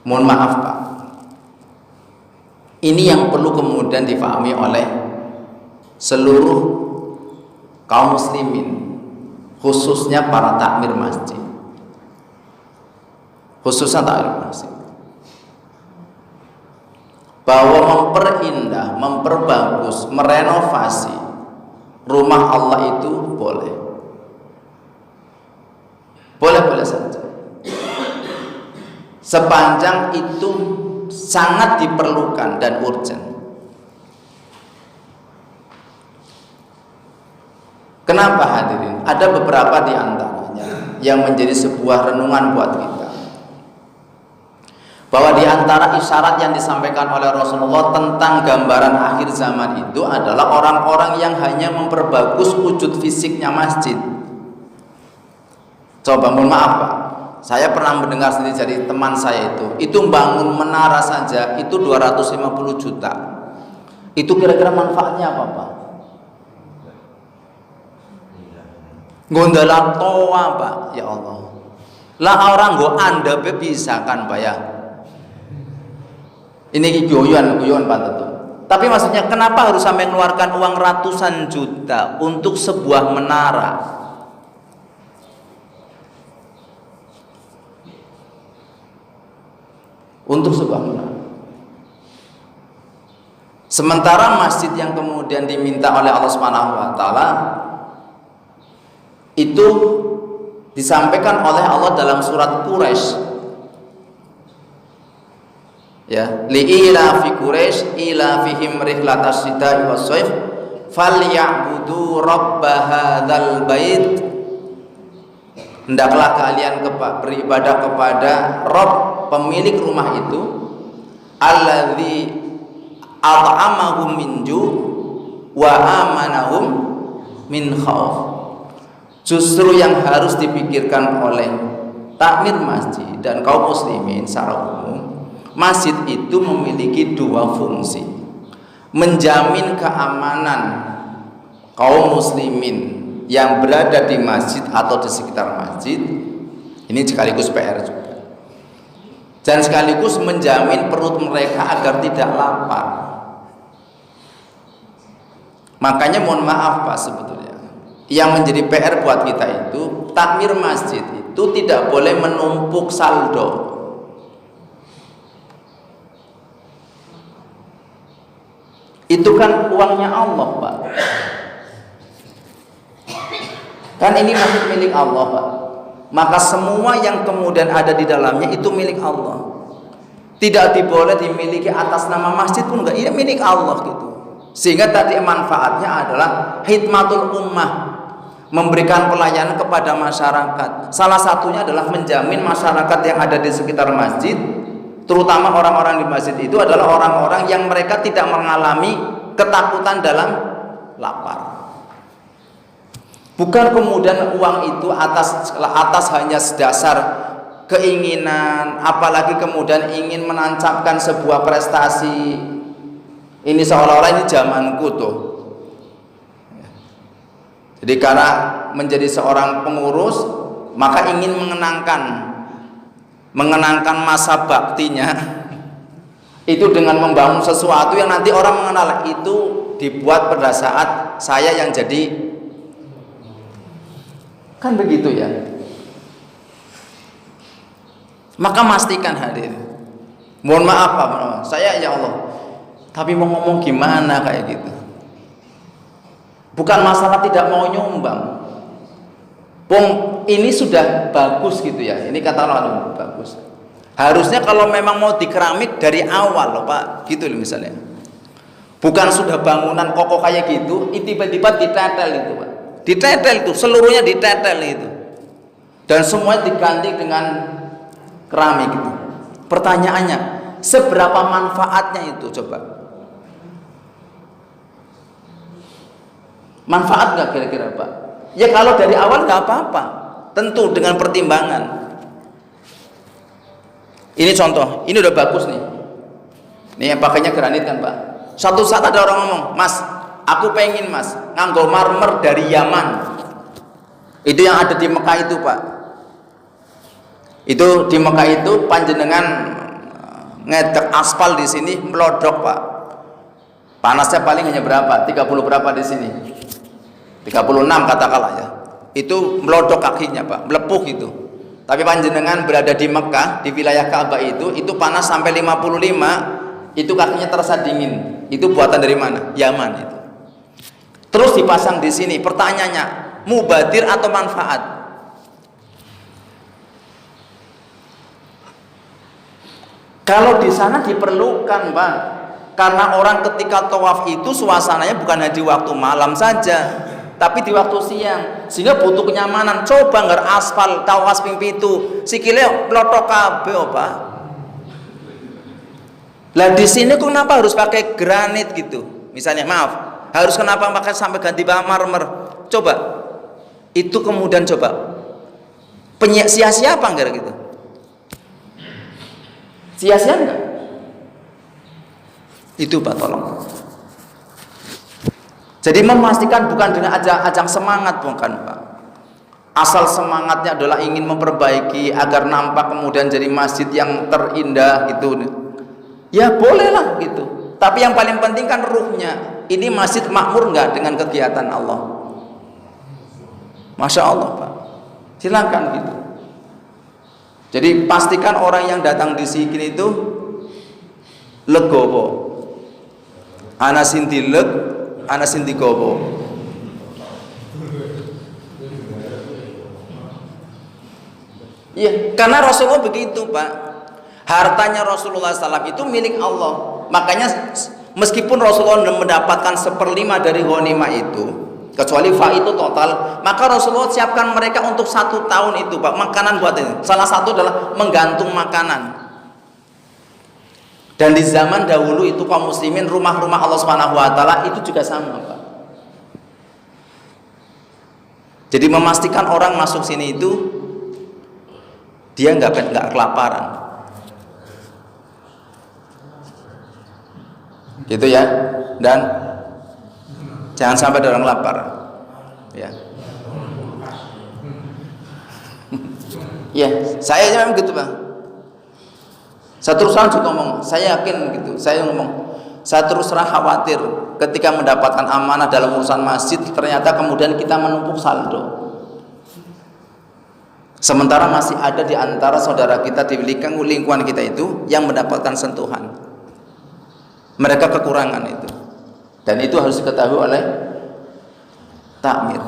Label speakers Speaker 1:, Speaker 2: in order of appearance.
Speaker 1: Mohon maaf Pak, ini yang perlu kemudian dipahami oleh seluruh kaum muslimin, khususnya para takmir masjid, khususnya takmir masjid, bahwa memperindah, memperbagus, merenovasi rumah Allah itu boleh, boleh-boleh saja, sepanjang itu sangat diperlukan dan urgent. Kenapa hadirin? Ada beberapa di antaranya yang menjadi sebuah renungan buat kita, bahwa di antara isyarat yang disampaikan oleh Rasulullah tentang gambaran akhir zaman itu adalah orang-orang yang hanya memperbagus wujud fisiknya masjid. Coba, mohon maaf Pak, saya pernah mendengar sendiri dari teman saya itu bangun menara saja itu 250 juta. Itu kira-kira manfaatnya apa Pak? Gondalan toa Pak, ya Allah. Lah orang go Anda bisa kan Pak ya? Ini guyon Pak tentu. Tapi maksudnya kenapa harus sampai mengeluarkan uang ratusan juta untuk sebuah menara? Untuk sebuah menara. Sementara masjid yang kemudian diminta oleh Allah Subhanahu wa taala itu disampaikan oleh Allah dalam surat Quraisy, ya, li'ila fi Quraisy ila fihim rihlatas syita'i was-shaif falyabudu rabb hadzal bait, hendaklah kalian beribadah kepada Rabb, pemilik rumah itu, alladzi at'amahum min ju' wa amanahum min khauf. Justru yang harus dipikirkan oleh takmir masjid dan kaum muslimin secara umum, masjid itu memiliki dua fungsi: menjamin keamanan kaum muslimin yang berada di masjid atau di sekitar masjid, ini sekaligus PR juga, dan sekaligus menjamin perut mereka agar tidak lapar. Makanya mohon maaf Pak, sebetulnya yang menjadi PR buat kita itu, takmir masjid itu tidak boleh menumpuk saldo. Itu kan uangnya Allah Pak, kan ini masjid milik Allah Pak, maka semua yang kemudian ada di dalamnya itu milik Allah, tidak boleh dimiliki atas nama masjid pun enggak, ini milik Allah gitu. Sehingga tadi manfaatnya adalah khidmatul ummah, memberikan pelayanan kepada masyarakat. Salah satunya adalah menjamin masyarakat yang ada di sekitar masjid, terutama orang-orang di masjid itu adalah orang-orang yang mereka tidak mengalami ketakutan dalam lapar. Bukan kemudian uang itu atas hanya sedasar keinginan, apalagi kemudian ingin menancapkan sebuah prestasi. Ini seolah-olah ini zamanku tuh. Jadi karena menjadi seorang pengurus, maka ingin mengenangkan masa baktinya itu dengan membangun sesuatu yang nanti orang mengenal, itu dibuat pada saat saya yang jadi, kan begitu ya. Maka pastikan hadir. Mohon maaf Pak, saya ya Allah, tapi mau ngomong gimana kayak gitu. Bukan masalah tidak mau nyumbang. Ini sudah bagus gitu ya. Ini kata Allah bagus. Harusnya kalau memang mau di keramik dari awal loh Pak, gitu loh misalnya. Bukan sudah bangunan kokoh kayak gitu, tiba-tiba ditetel itu Pak. Ditetel itu, seluruhnya ditetel itu. Dan semuanya diganti dengan keramik itu. Pertanyaannya, seberapa manfaatnya itu coba? Manfaat nggak kira-kira Pak? Ya kalau dari awal nggak apa-apa, tentu dengan pertimbangan. Ini contoh, ini udah bagus nih. Ini yang pakainya granit kan Pak. Suatu saat ada orang ngomong, Mas, aku pengen Mas nganggo marmer dari Yaman. Itu yang ada di Mekah itu Pak. Itu di Mekah itu panjenengan ngedek aspal di sini melodok Pak. Panasnya paling hanya berapa? 30 berapa di sini? 36 katakanlah ya. Itu melodok kakinya Pak, melepuh gitu. Tapi panjenengan berada di Mekah, di wilayah Ka'bah itu panas sampai 55, itu kakinya terasa dingin. Itu buatan dari mana? Yaman itu. Terus dipasang di sini. Pertanyaannya, mubadir atau manfaat? Kalau di sana diperlukan, Pak. Karena orang ketika tawaf itu suasananya bukan hanya di waktu malam saja, tapi di waktu siang, sehingga butuh kenyamanan. Coba ngger aspal tawas ping pitu sikile plotok kabeh Pak. Lah di sini kok kenapa harus pakai granit gitu? Misalnya maaf, harus kenapa pakai sampai ganti marmer? Coba itu kemudian coba sia-sia apa enggak gitu? Sia-sia enggak? Itu Pak, tolong. Jadi memastikan bukan dengan ajang semangat, bukan Pak. Asal semangatnya adalah ingin memperbaiki agar nampak kemudian jadi masjid yang terindah gitu. Ya bolehlah gitu. Tapi yang paling penting kan ruhnya. Ini masjid makmur nggak dengan kegiatan Allah? Masya Allah Pak. Silakan gitu. Jadi pastikan orang yang datang di sini itu legowo. Ana sinti leg, ana sinti gowo. Iya, karena Rasulullah begitu Pak. Hartanya Rasulullah SAW itu milik Allah. Makanya meskipun Rasulullah mendapatkan 1/5 dari ghanimah itu, kecuali fa itu total, maka Rasulullah siapkan mereka untuk 1 tahun itu Pak, makanan buat ini. Salah satu adalah menggantung makanan. Dan di zaman dahulu itu kaum muslimin, rumah-rumah Allah Subhanahu wa taala itu juga sama, Pak. Jadi memastikan orang masuk sini itu dia nggak kelaparan. Gitu ya. Dan jangan sampai ada orang lapar. Ya. Ya, saya memang gitu, Pak. Saya terus terang juga ngomong, saya yakin gitu, saya terus terang khawatir ketika mendapatkan amanah dalam urusan masjid, ternyata kemudian kita menumpuk saldo. Sementara masih ada di antara saudara kita di lingkungan kita itu yang mendapatkan sentuhan. Mereka kekurangan itu. Dan itu harus diketahui oleh takmir.